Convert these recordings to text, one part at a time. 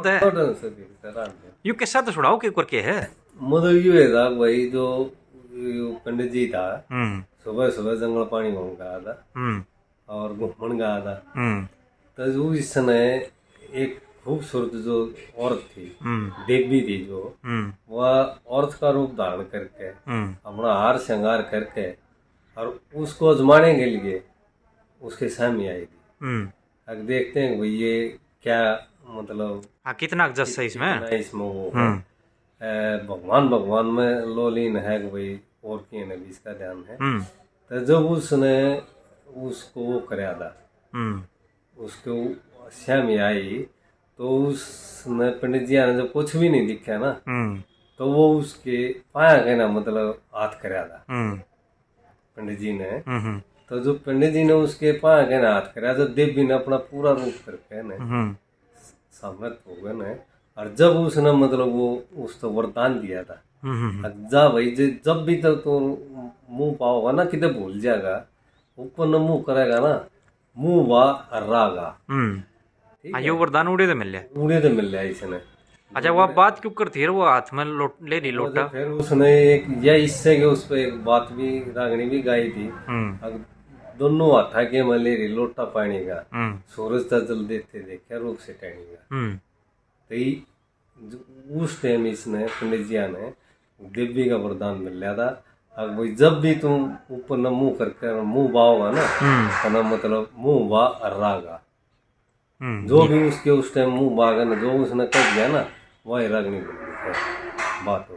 बहुत है। यू किस्सा तो सुनाओ क्यों करके है। मतलब ये था वही जो पंडित जी था, सुबह सुबह जंगल पानी घूम गया था और घूमन गया था। तो जो इस समय एक खूबसूरत जो औरत थी, देवी थी, जो वह औरत का रूप धारण करके अपना हार श्रृंगार करके और उसको आजमाने के लिए उसके सामने आई थी। अब देखते हैं भाई ये क्या मतलब कितना जस है इसमें वो है। भगवान भगवान में लोलीन है कि भाई और की ने भी इसका ध्यान है। तो जब उसने उसको वो कराया था, उसको श्यामी आई, तो उसने पंडित जी ने जब कुछ भी नहीं दिखा ना, तो वो उसके पाया कहना मतलब हाथ कराया था पंडित जी ने। तो जो पंडित जी ने उसके पाया कहना हाथ कराया, तो देवी ने अपना पूरा रूप करके न सम्मत हो गए न। और जब उसने मतलब वो उसको वरदान दिया था, जा भाई जब भी तक तो मुंह पाओगा ना कितने भूल जाएगा, ऊपर न मुंह करेगा ना, मुंह वा रागा। ये वरदान उड़े तो मिल जाए, उड़े तो मिल जाए इसने। अच्छा वो बात क्यों करती है, वो हाथ में ले ली लोटा। फिर उसने एक या इससे के उस पर एक बात भी रागनी भी गाई थी। अब दोनों हाथा के मलेरी लोटा पानी का, सूरज का जल देते देखा रूप से टहनी का। तो उस टाइम इसने पंडित जी ने देवी का वरदान मिल लिया था। अब भाई जब भी तुम ऊपर न मुंह करके मुंह बाओगा ना, तो ना मतलब मुंह बा रागा। जो भी उसके उस टाइम मुंह बागा ना, जो उसने कह दिया ना, वही रागनी बन बात हो।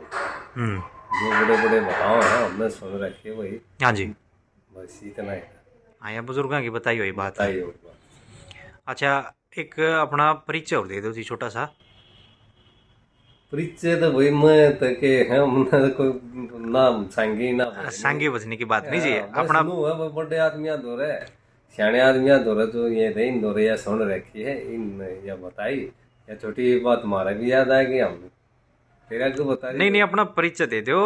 जो बड़े बड़े बताओ है हमने सुन रखे वही। हाँ जी, बस इतना ही। हाँ या बुजुर्गों की बताई हुई बात है। बताइए। अच्छा एक अपना परिचय और दे दो जी छोटा सा। परिचय तो भाई मैं तो के है हमने कोई नाम सांगी ना सांगे बजने की बात नहीं जी बस अपना। नु है बड़े आदमियां दौरे, सियाने आदमियां दौरे तो ये थे इन दौरे या सुन रखी है इन या बताई या छोटी बात हमारा भी याद आ गई हमने तेरा को बता नहीं नहीं अपना परिचय दे दो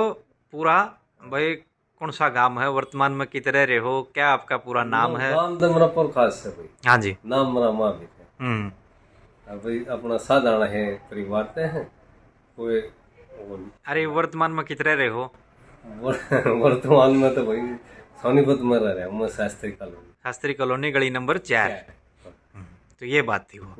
पूरा भाई, कौन सा गांव है, वर्तमान में कितने रहे हो, क्या आपका पूरा नाम है। नाम तो मेरा पर खास है भाई। हाँ जी। नाम मेरा माँ भी है। अब भाई अपना साधारण है परिवार ते हैं कोई। अरे वर्तमान में कितने रहे हो। वर्तमान में तो भाई सोनीपत में रह रहा हूँ मैं, शास्त्री कॉलोनी। शास्त्री कॉलोनी गली नंबर 4। तो ये बात थी वो।